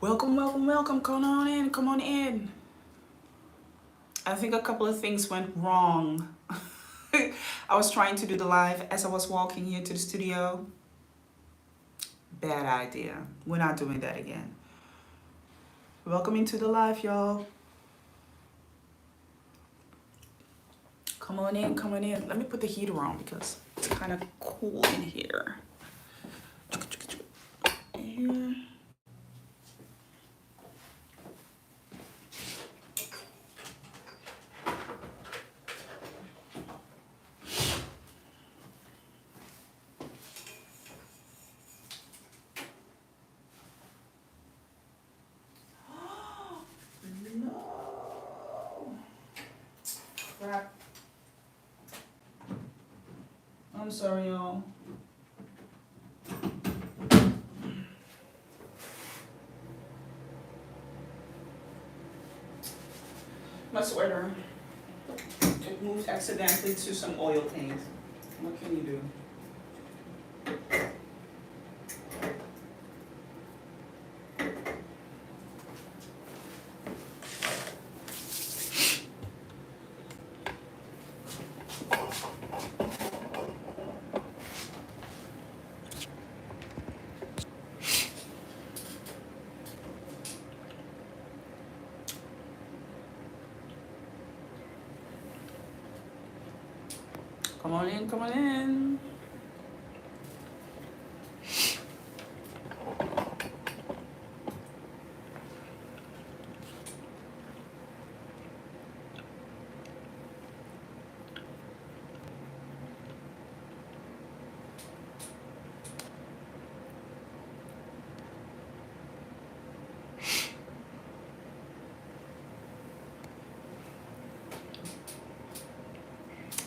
Welcome, welcome, welcome. Come on in, come on in. I think a couple of things went wrong. I was trying to do the live as I was walking here to the studio. Bad idea. We're not doing that again. Welcome into the live, y'all. Come on in, come on in. Let me put the heater on because it's kind of cool in here. Here. No. Crap. I'm sorry, y'all. My sweater. It moved accidentally to some oil paint. What can you do? Come on in, come on in.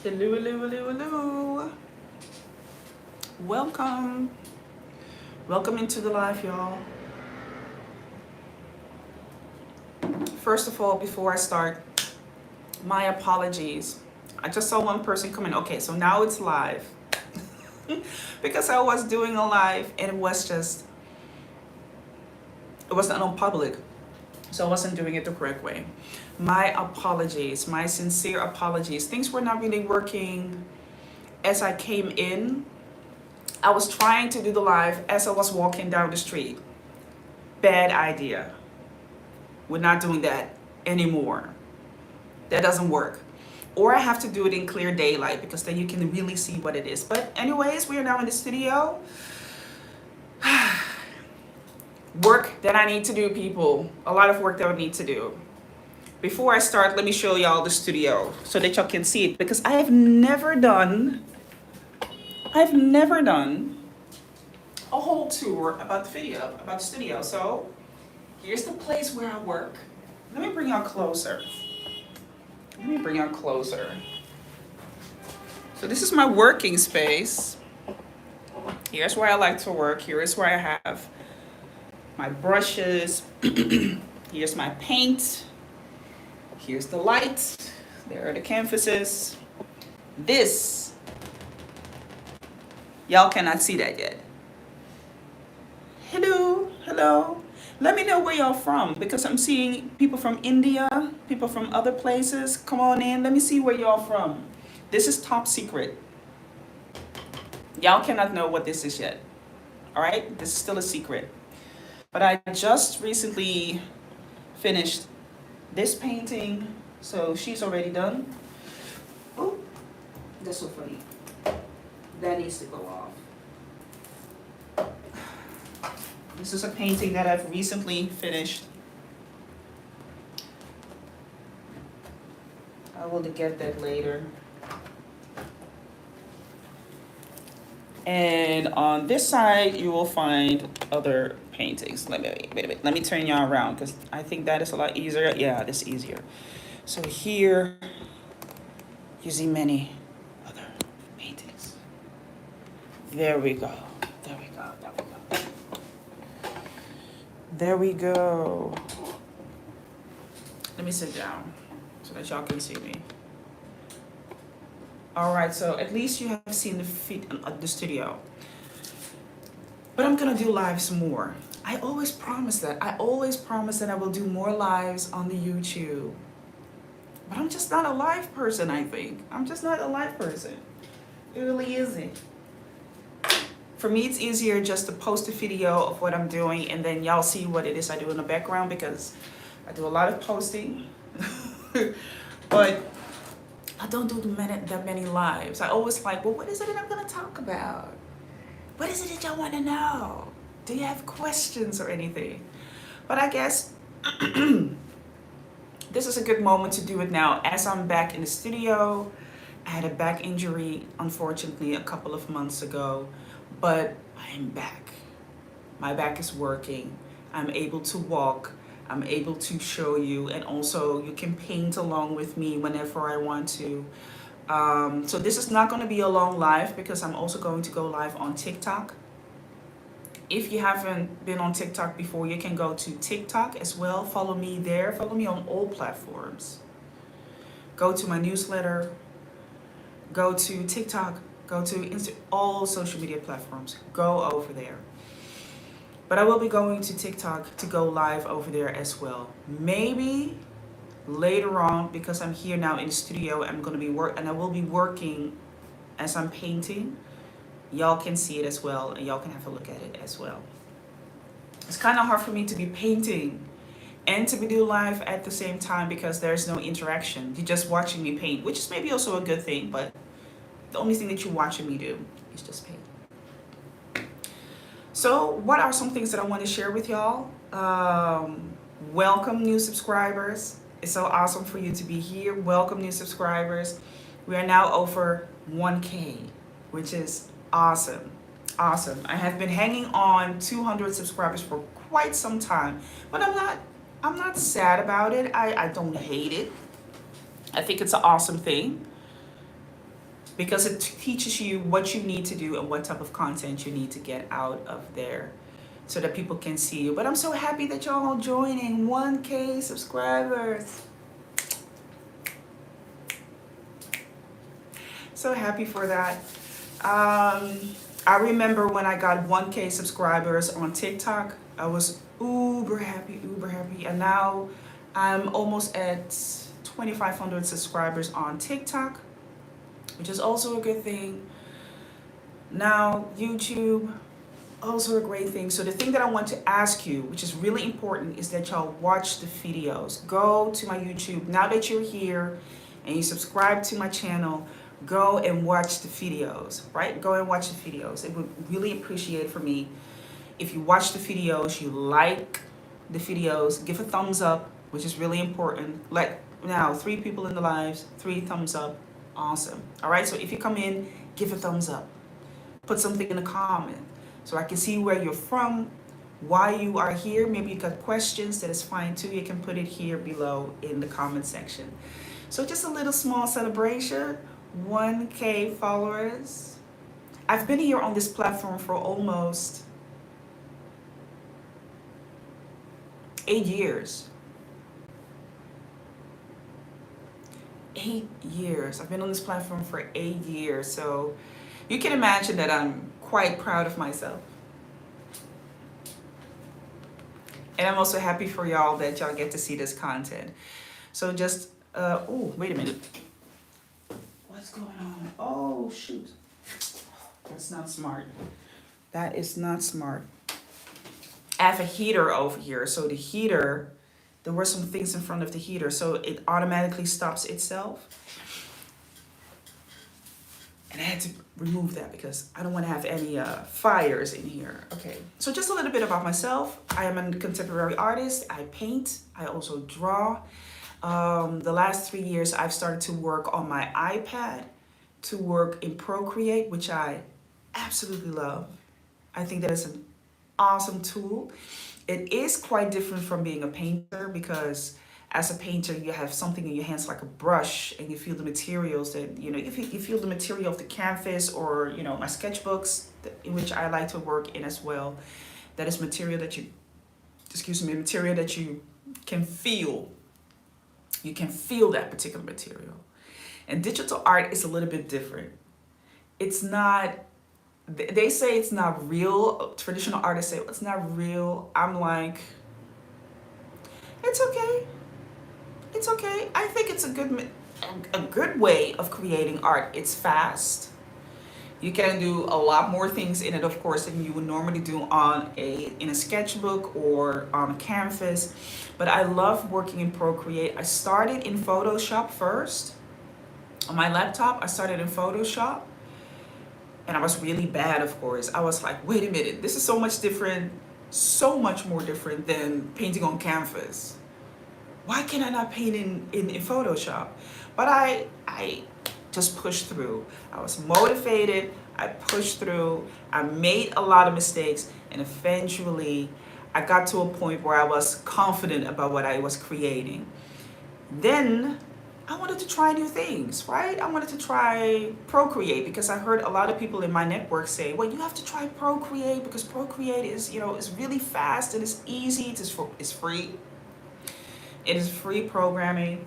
Hello, hello, hello, hello. Welcome. Welcome into the live, y'all. First of all, before I start, my apologies. I just saw one person come in. Okay, so now it's live. Because I was doing a live and it wasn't on public. So I wasn't doing it the correct way. My apologies, my sincere apologies. Things were not really working as I came in. I was trying to do the live as I was walking down the street. Bad idea. We're not doing that anymore. That doesn't work. Or I have to do it in clear daylight because then you can really see what it is. But anyways, we are now in the studio. Work that I need to do, people. A lot of work that I need to do. Before I start, let me show y'all the studio so that y'all can see it because I've never done a whole tour about the studio. So here's the place where I work. Let me bring y'all closer. So this is my working space. Here's where I like to work. Here is where I have my brushes. Here's my paint. Here's the lights. There are the canvases. This, y'all cannot see that yet. Hello, hello. Let me know where y'all from because I'm seeing people from India, people from other places. Come on in. Let me see where y'all from. This is top secret. Y'all cannot know what this is yet. All right? This is still a secret. But I just recently finished this painting, so she's already done. Oh, that's so funny. That needs to go off. This is a painting that I've recently finished. I will get that later. And on this side, you will find other paintings. Wait a minute. Let me turn y'all around because I think that is a lot easier. Yeah, this is easier. So here, you see many other paintings. There we go. There we go. Let me sit down so that y'all can see me. All right, so at least you have seen the studio. But I'm gonna do lives more. I always promise that. I always promise that I will do more lives on the YouTube. But I'm just not a live person, I think. I'm just not a live person. It really isn't. For me, it's easier just to post a video of what I'm doing and then y'all see what it is I do in the background, because I do a lot of posting. But I don't do that many lives. I always like, well, what is it that I'm going to talk about? What is it that y'all want to know? Do you have questions or anything? But I guess this is a good moment to do it now as I'm back in the studio. I had a back injury, unfortunately, a couple of months ago, but I'm back. My back is working. I'm able to walk. I'm able to show you, and also you can paint along with me whenever I want to. So this is not going to be a long live because I'm also going to go live on TikTok. If you haven't been on TikTok before, you can go to TikTok as well. Follow me there. Follow me on all platforms. Go to my newsletter. Go to TikTok. Go to all social media platforms. Go over there. But I will be going to TikTok to go live over there as well. Maybe later on, because I'm here now in the studio, I'm going to be and I will be working as I'm painting. Y'all can see it as well, and y'all can have a look at it as well. It's kind of hard for me to be painting and to be doing live at the same time because there's no interaction. You're just watching me paint, which is maybe also a good thing, but the only thing that you're watching me do is just paint. So what are some things that I want to share with y'all? Welcome new subscribers. It's so awesome for you to be here. Welcome new subscribers. We are now over 1K, which is awesome. Awesome. I have been hanging on 200 subscribers for quite some time, but I'm not sad about it. I don't hate it. I think it's an awesome thing because it teaches you what you need to do and what type of content you need to get out of there so that people can see you. But I'm so happy that y'all are joining 1K subscribers. So happy for that. I remember when I got 1K subscribers on TikTok, I was uber happy. And now I'm almost at 2,500 subscribers on TikTok, which is also a good thing. Now, YouTube, also a great thing. So the thing that I want to ask you, which is really important, is that y'all watch the videos. Go to my YouTube. Now that you're here and you subscribe to my channel, go and watch the videos, right? Go and watch the videos. It would really appreciate for me if you watch the videos, you like the videos, give a thumbs up, which is really important. Like now, 3 people in the lives, 3 thumbs up. Awesome. All right, so if you come in, give a thumbs up. Put something in the comment so I can see where you're from, why you are here. Maybe you got questions, that is fine too. You can put it here below in the comment section. So just a little small celebration. 1K followers. I've been here on this platform for almost 8 years. 8 years. I've been on this platform for 8 years. So you can imagine that I'm quite proud of myself. And I'm also happy for y'all that y'all get to see this content. So just, oh, wait a minute. What's going on? Oh, shoot. That's not smart. That is not smart. I have a heater over here. So the heater, there were some things in front of the heater, so it automatically stops itself. And I had to remove that because I don't want to have any fires in here. Okay, so just a little bit about myself. I am a contemporary artist. I paint. I also draw. The last 3 years, I've started to work on my iPad to work in Procreate, which I absolutely love. I think that is an awesome tool. It is quite different from being a painter because as a painter, you have something in your hands like a brush and you feel the materials that, you feel the material of the canvas or, my sketchbooks in which I like to work in as well. That is material that material that you can feel. You can feel that particular material. And digital art is a little bit different. It's not They say it's not real. Traditional artists say it's not real. I'm like, it's okay. It's okay. I think it's a good way of creating art. It's fast. You can do a lot more things in it, of course, than you would normally do on in a sketchbook or on a canvas. But I love working in Procreate. I started in Photoshop first. On my laptop, I started in Photoshop. And I was really bad, of course. I was like, wait a minute, this is so much different, so much more different than painting on canvas. Why can I not paint in Photoshop? But I just pushed through. I was motivated, I pushed through, I made a lot of mistakes, and eventually I got to a point where I was confident about what I was creating. Then I wanted to try new things, right? I wanted to try Procreate because I heard a lot of people in my network say, well, you have to try Procreate because Procreate is, is really fast and it's easy, it's free. It is free programming.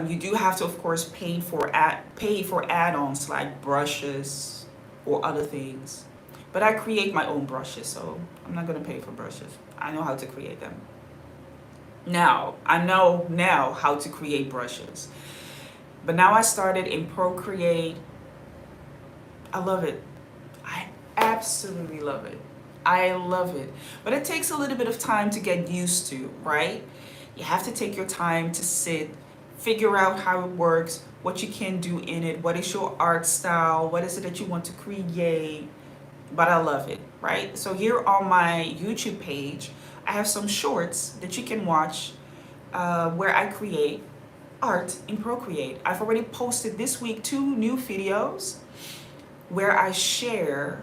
You do have to, of course, pay for add-ons like brushes or other things. But I create my own brushes, so I'm not going to pay for brushes. I know how to create them. Now, I know now how to create brushes. But now I started in Procreate. I love it. I absolutely love it. I love it. But it takes a little bit of time to get used to, right? You have to take your time to sit, figure out how it works, what you can do in it, what is your art style, what is it that you want to create. But I love it, right? So here on my YouTube page, I have some shorts that you can watch where I create art in Procreate. I've already posted this week 2 new videos where I share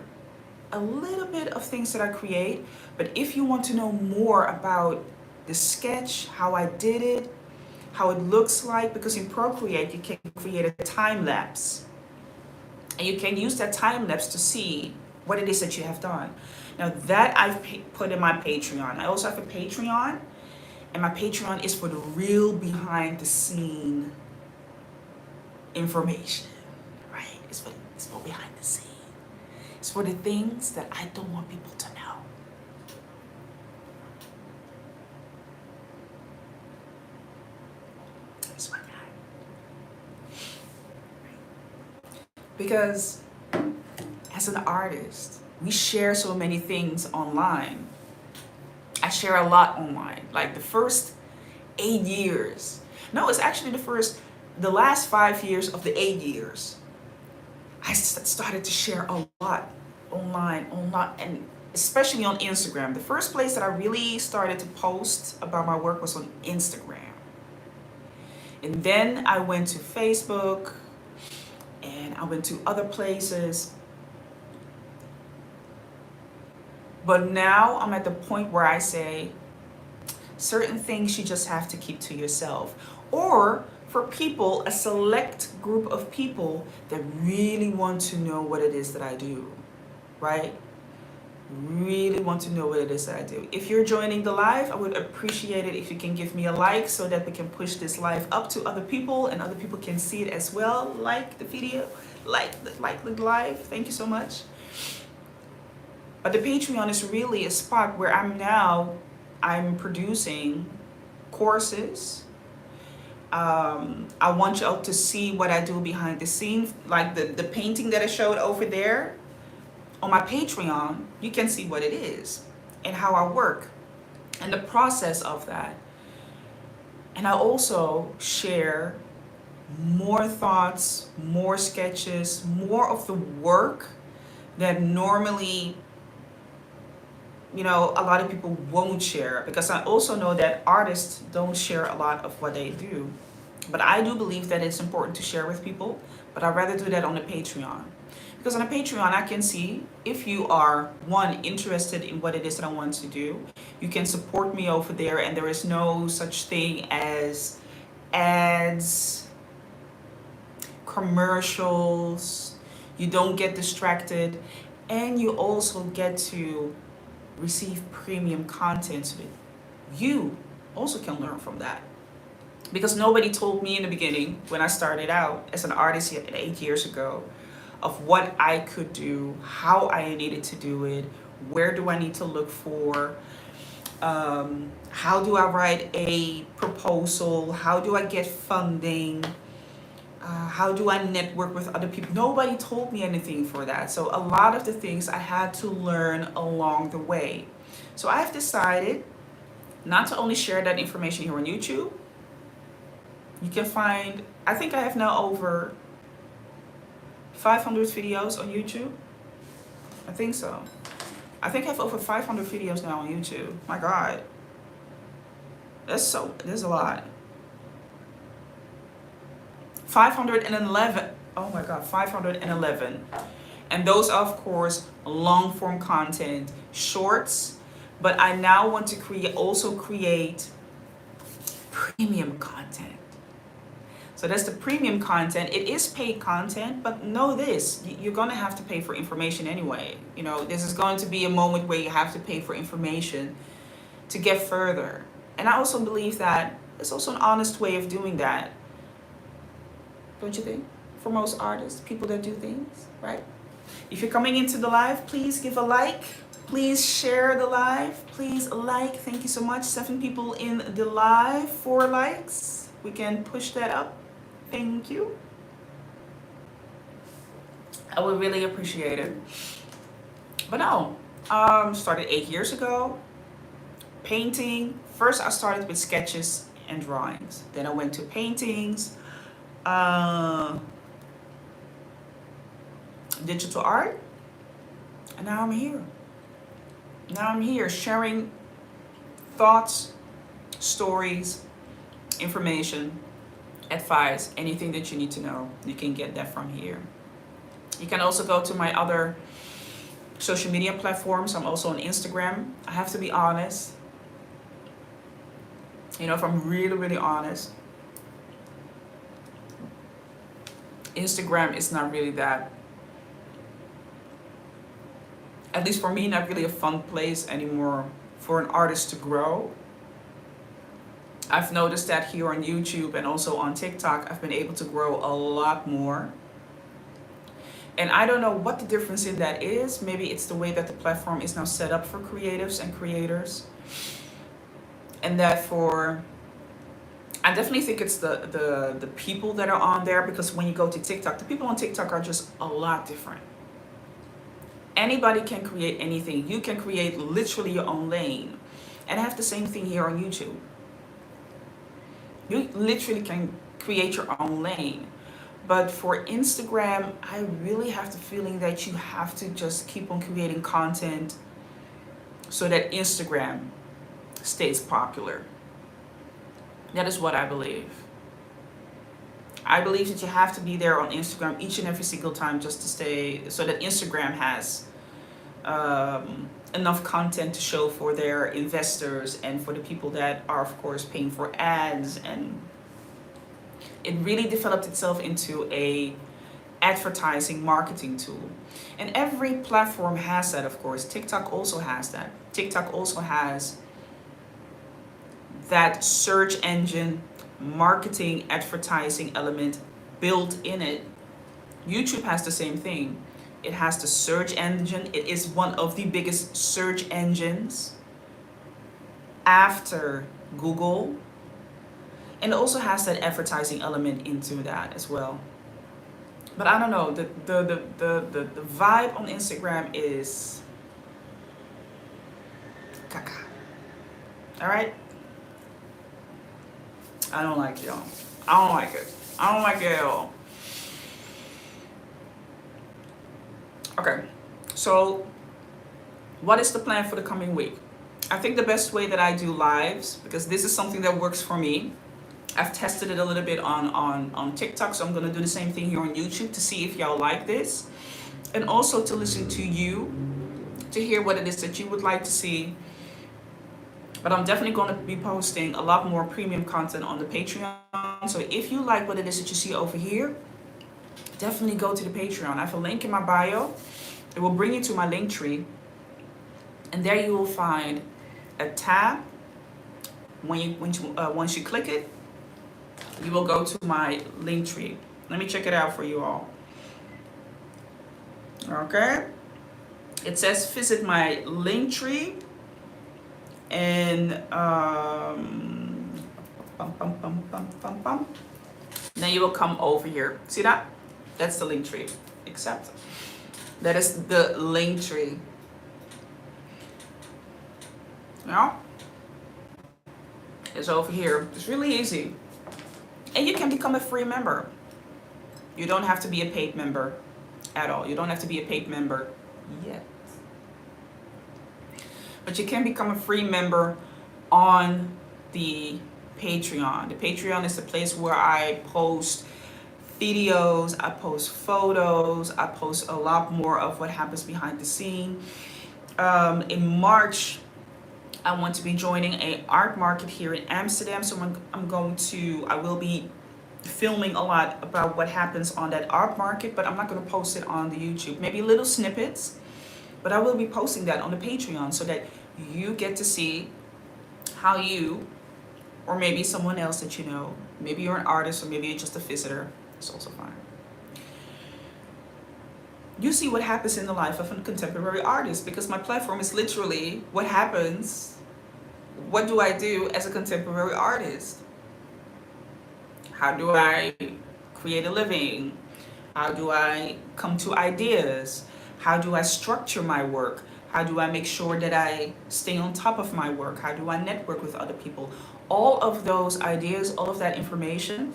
a little bit of things that I create. But if you want to know more about the sketch, how I did it, how it looks like, because in Procreate you can create a time lapse. And you can use that time lapse to see what it is that you have done. Now that I've put in my Patreon. I also have a Patreon, and my Patreon is for the real behind the scene information, right? It's for behind the scene. It's for the things that I don't want people to know. That's my guy. Because as an artist, we share so many things online. I share a lot online. Like the first 8 years. No, it's actually the last 5 years of the 8 years. I started to share a lot online, and especially on Instagram. The first place that I really started to post about my work was on Instagram. And then I went to Facebook, and I went to other places. But now I'm at the point where I say certain things you just have to keep to yourself. Or for people, a select group of people that really want to know what it is that I do, right? Really want to know what it is that I do. If you're joining the live, I would appreciate it if you can give me a like so that we can push this live up to other people and other people can see it as well. Like the video, like the live. Thank you so much. But the Patreon is really a spot where I'm producing courses. I want you all to see what I do behind the scenes, like the painting that I showed over there. On my Patreon, you can see what it is and how I work and the process of that. And I also share more thoughts, more sketches, more of the work that normally a lot of people won't share, because I also know that artists don't share a lot of what they do. But I do believe that it's important to share with people, but I'd rather do that on the Patreon. Because on the Patreon, I can see if you are, one, interested in what it is that I want to do. You can support me over there, and there is no such thing as ads, commercials. You don't get distracted, and you also get to receive premium content so that you also can learn from that. Because nobody told me in the beginning when I started out as an artist 8 years ago, of what I could do, how I needed to do it, where do I need to look for, how do I write a proposal, how do I get funding, how do I network with other people. Nobody told me anything for that. So a lot of the things I had to learn along the way. So I've decided not to only share that information here on YouTube. You can find, I think I have now over 500 videos on YouTube. I think so. I think I have over 500 videos now on YouTube. My God. There's a lot. 511. Oh my God, 511. And those are, of course, long form content, shorts. But I now want to create premium content. So that's the premium content. It is paid content, but know this, you're going to have to pay for information anyway. You know, this is going to be a moment where you have to pay for information to get further. And I also believe that it's also an honest way of doing that. Don't you think? For most artists, people that do things, right? If you're coming into the live, please give a like. Please share the live. Please like. Thank you so much. 7 people in the live, 4 likes. We can push that up. Thank you. I would really appreciate it. But no, started 8 years ago. Painting. First, I started with sketches and drawings. Then I went to paintings, digital art, and now I'm here. Now I'm here sharing thoughts, stories, information, advice, anything that you need to know. You can get that from here. You can also go to my other social media platforms. I'm also on Instagram. I have to be honest. You know, if I'm really, really honest, Instagram is not really that, at least for me, not really a fun place anymore for an artist to grow. I've noticed that here on YouTube and also on TikTok, I've been able to grow a lot more. And I don't know what the difference in that is. Maybe it's the way that the platform is now set up for creatives and creators. And that I definitely think it's the people that are on there, because when you go to TikTok, the people on TikTok are just a lot different. Anybody can create anything. You can create literally your own lane. And I have the same thing here on YouTube. You literally can create your own lane. But for Instagram, I really have the feeling that you have to just keep on creating content so that Instagram stays popular. That is what I believe. I believe that you have to be there on Instagram each and every single time just to stay, so that Instagram has enough content to show for their investors and for the people that are, of course, paying for ads. And it really developed itself into a advertising marketing tool. And every platform has that, of course. TikTok also has that. TikTok also has that search engine marketing advertising element built in it. YouTube has the same thing. It has the search engine. It is one of the biggest search engines after Google. And it also has that advertising element into that as well. But I don't know, the vibe on Instagram is caca. All right? I don't like it, y'all. I don't like it. I don't like it at all. Okay, so what is the plan for the coming week? I think the best way that I do lives, because this is something that works for me. I've tested it a little bit on TikTok, so I'm going to do the same thing here on YouTube to see if y'all like this. And also to listen to you, to hear what it is that you would like to see. But I'm definitely going to be posting a lot more premium content on the Patreon. So if you like what it is that you see over here, definitely go to the Patreon. I have a link in my bio. It will bring you to my link tree. And there you will find a tab. Once you click it, you will go to my link tree. Let me check it out for you all. Okay, it says visit my link tree, and bum, bum, bum, bum, bum, bum. Then you will come over here. See that? That's the link tree. Accept. That is the link tree. Now, it's over here. It's really easy. And you can become a free member. You don't have to be a paid member at all. You don't have to be a paid member yet. But you can become a free member on the Patreon. The Patreon is the place where I post videos, I post photos, I post a lot more of what happens behind the scene. In March, I want to be joining a art market here in Amsterdam, so I will be filming a lot about what happens on that art market, but I'm not going to post it on the YouTube. Maybe little snippets, but I will be posting that on the Patreon so that you get to see how you, or maybe someone else that you know, maybe you're an artist or maybe you're just a visitor, it's also fine. You see what happens in the life of a contemporary artist, because my platform is literally what happens, what do I do as a contemporary artist? How do I create a living? How do I come to ideas? How do I structure my work? How do I make sure that I stay on top of my work? How do I network with other people? All of those ideas, all of that information,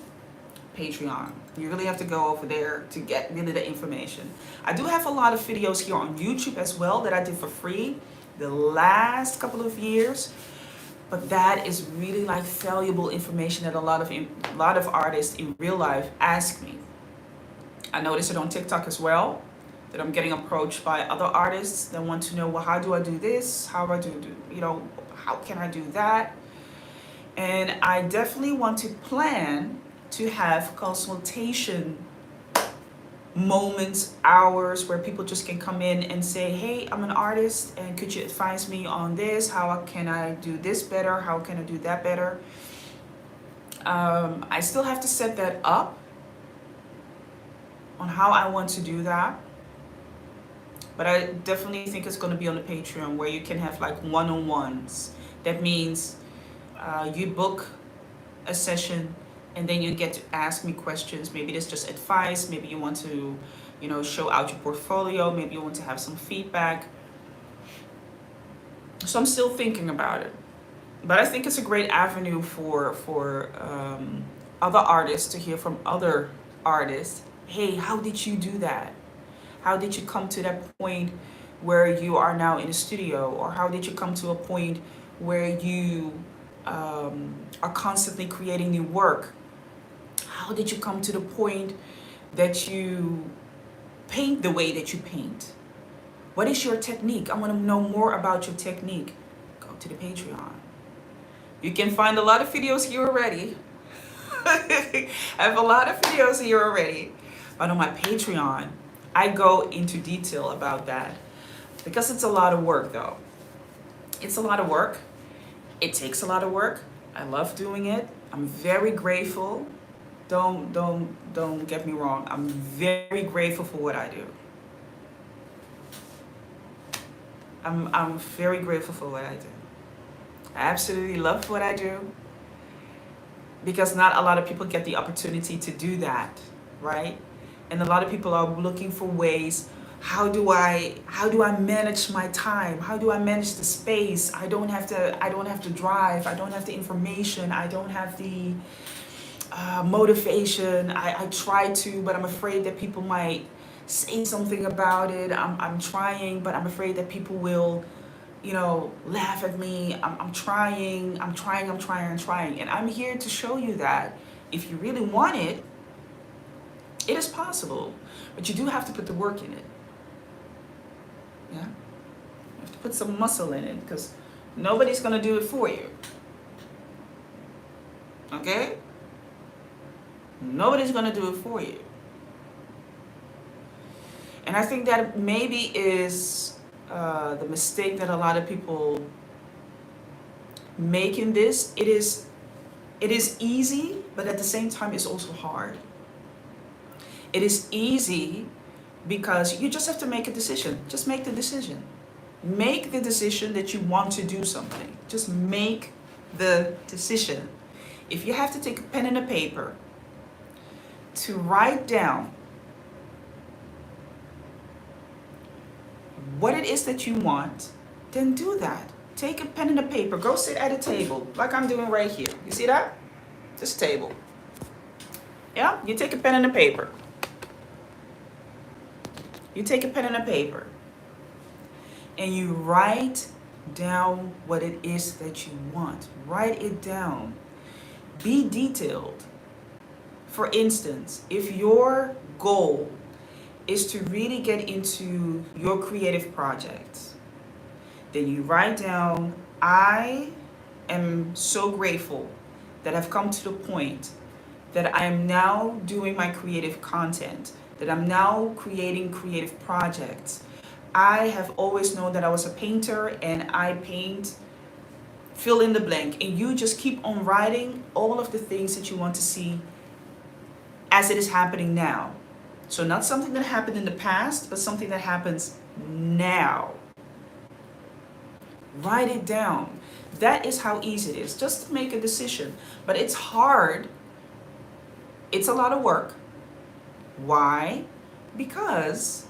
Patreon. You really have to go over there to get really the information. I do have a lot of videos here on YouTube as well that I did for free the last couple of years. But that is really like valuable information that a lot of artists in real life ask me. I notice it on TikTok as well, that I'm getting approached by other artists that want to know, well, how do I do this? How do I do, how can I do that? And I definitely want to plan to have consultation moments, hours where people just can come in and say, hey, I'm an artist and could you advise me on this? How can I do this better? How can I do that better? I still have to set that up on how I want to do that. But I definitely think it's going to be on the Patreon where you can have like one-on-ones. That means you book a session and then you get to ask me questions. Maybe it's just advice. Maybe you want to, show out your portfolio. Maybe you want to have some feedback. So I'm still thinking about it. But I think it's a great avenue for other artists to hear from other artists. Hey, how did you do that? How did you come to that point where you are now in the studio? Or how did you come to a point where you are constantly creating new work? How did you come to the point that you paint the way that you paint? What is your technique? I want to know more about your technique. Go to the Patreon. You can find a lot of videos here already. I have a lot of videos here already. But on my Patreon, I go into detail about that. Because it's a lot of work though. It's a lot of work. It takes a lot of work. I love doing it. I'm very grateful. Don't get me wrong. I'm very grateful for what I do. I'm very grateful for what I do. I absolutely love what I do because not a lot of people get the opportunity to do that, right? And a lot of people are looking for ways. How do I manage my time? How do I manage the space? I don't have to drive. I don't have the information. I don't have the motivation. I try to, but I'm afraid that people might say something about it. I'm trying, but I'm afraid that people will, laugh at me. I'm trying. And I'm here to show you that if you really want it, it is possible. But you do have to put the work in it. Yeah? You have to put some muscle in it because nobody's going to do it for you. Okay? Nobody's going to do it for you. And I think that maybe is the mistake that a lot of people make in this. It is easy, but at the same time, it's also hard. It is easy because you just have to make a decision. Just make the decision. Make the decision that you want to do something. Just make the decision. If you have to take a pen and a paper to write down what it is that you want, then do that. Take a pen and a paper. Go sit at a table like I'm doing right here. You see that? This table. Yeah? You take a pen and a paper. You take a pen and a paper. And you write down what it is that you want. Write it down. Be detailed. For instance, if your goal is to really get into your creative projects, then you write down, I am so grateful that I've come to the point that I am now doing my creative content, that I'm now creating creative projects. I have always known that I was a painter and I paint, fill in the blank, and you just keep on writing all of the things that you want to see as it is happening now. So not something that happened in the past, but something that happens now. Write it down. That is how easy it is, just to make a decision. But it's hard. It's a lot of work. Why? Because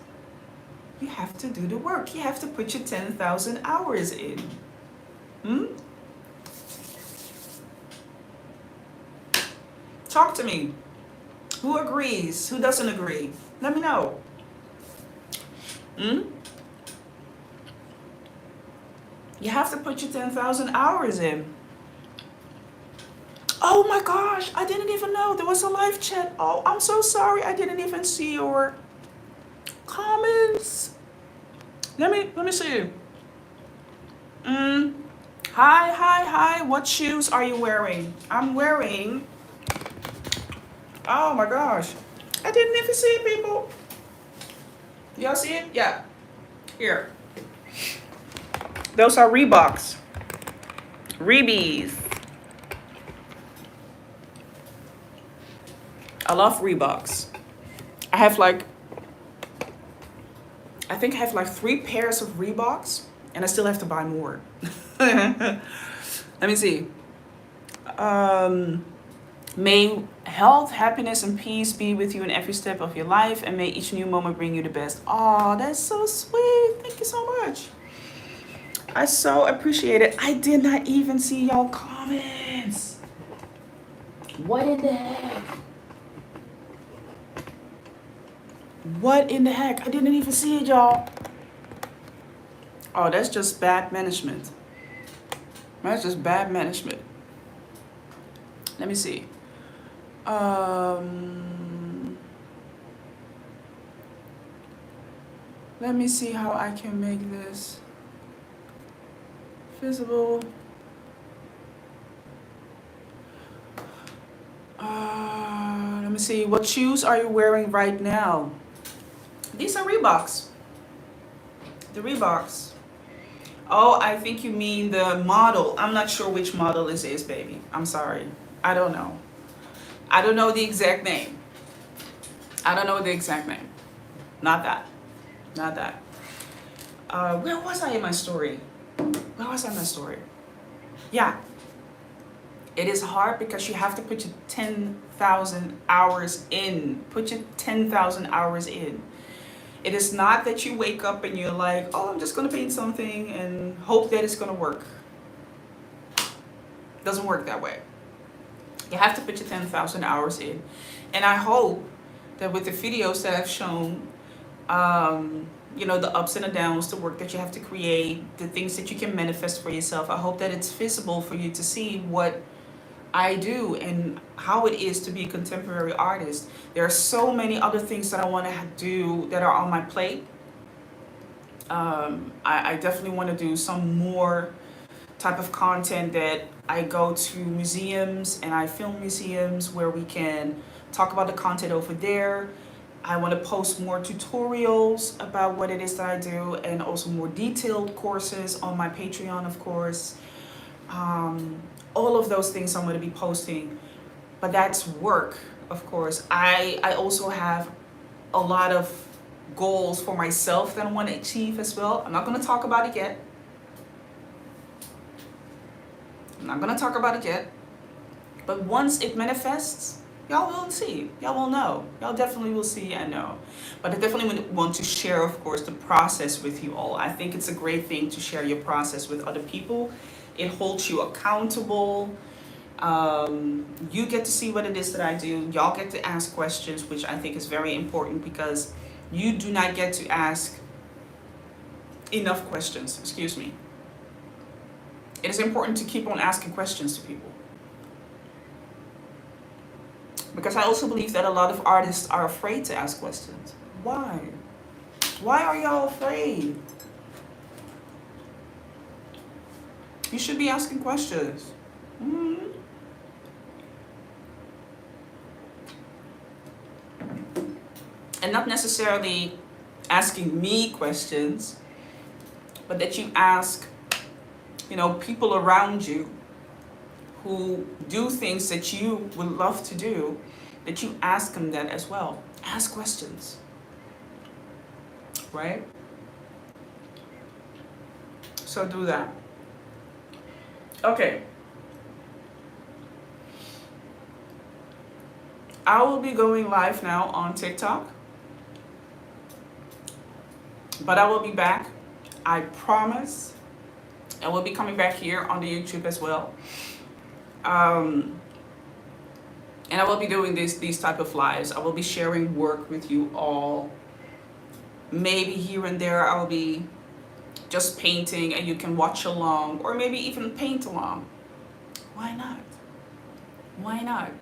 you have to do the work. You have to put your 10,000 hours in. Talk to me. Who agrees? Who doesn't agree? Let me know. You have to put your 10,000 hours in. Oh my gosh, I didn't even know there was a live chat. Oh, I'm so sorry. I didn't even see your comments. Let me see. Hi. What shoes are you wearing? I'm wearing, oh my gosh. I didn't even see it, people. Y'all see it? Yeah. Here. Those are Reeboks. Reebies. I love Reeboks. I think I have like 3 pairs of Reeboks, and I still have to buy more. Let me see. May health, happiness, and peace be with you in every step of your life, and may each new moment bring you the best. Oh, that's so sweet. Thank you so much. I so appreciate it. I did not even see y'all comments. What in the heck? What in the heck? I didn't even see it, y'all. Oh, that's just bad management. That's just bad management. Let me see. Let me see how I can make this visible. Let me see. What shoes are you wearing right now? These are Reeboks. The Reeboks. Oh, I think you mean the model. I'm not sure which model this is, baby. I'm sorry. I don't know. I don't know the exact name. I don't know the exact name. Not that. Not that. Where was I in my story? Where was I in my story? Yeah. It is hard because you have to put your 10,000 hours in. Put your 10,000 hours in. It is not that you wake up and you're like, oh, I'm just going to paint something and hope that it's going to work. It doesn't work that way. You have to put your 10,000 hours in. And I hope that with the videos that I've shown, you know, the ups and the downs, the work that you have to create, the things that you can manifest for yourself, I hope that it's visible for you to see what I do and how it is to be a contemporary artist. There are so many other things that I want to do that are on my plate. I definitely want to do some more type of content that I go to museums and I film museums where we can talk about the content over there. I want to post more tutorials about what it is that I do, and also more detailed courses on my Patreon, of course. All of those things I'm going to be posting, but that's work, of course. I also have a lot of goals for myself that I want to achieve as well. I'm not going to talk about it yet. I'm not going to talk about it yet. But once it manifests, y'all will see. Y'all will know. Y'all definitely will see and know. But I definitely want to share, of course, the process with you all. I think it's a great thing to share your process with other people. It holds you accountable. You get to see what it is that I do. Y'all get to ask questions, which I think is very important because you do not get to ask enough questions. Excuse me. It is important to keep on asking questions to people. Because I also believe that a lot of artists are afraid to ask questions. Why? Why are y'all afraid? You should be asking questions. Mm-hmm. And not necessarily asking me questions, but that you ask, people around you who do things that you would love to do, that you ask them that as well. Ask questions, right? So do that. Okay. I will be going live now on TikTok, but I will be back. I promise. I will be coming back here on the YouTube as well. And I will be doing these type of lives. I will be sharing work with you all. Maybe here and there I will be just painting and you can watch along, or maybe even paint along. Why not? Why not?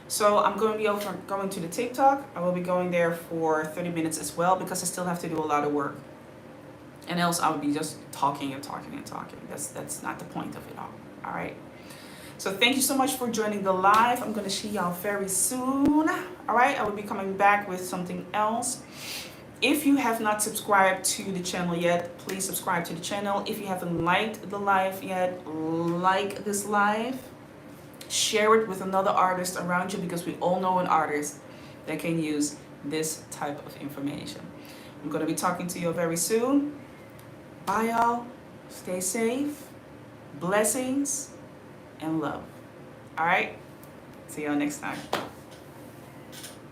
So I'm going to be going to the TikTok. I will be going there for 30 minutes as well because I still have to do a lot of work. And else I would be just talking and talking and talking. That's not the point of it all. All right. So thank you so much for joining the live. I'm going to see y'all very soon. All right. I will be coming back with something else. If you have not subscribed to the channel yet, please subscribe to the channel. If you haven't liked the live yet, like this live. Share it with another artist around you because we all know an artist that can use this type of information. I'm going to be talking to you very soon. Bye, y'all. Stay safe. Blessings and love. All right? See y'all next time.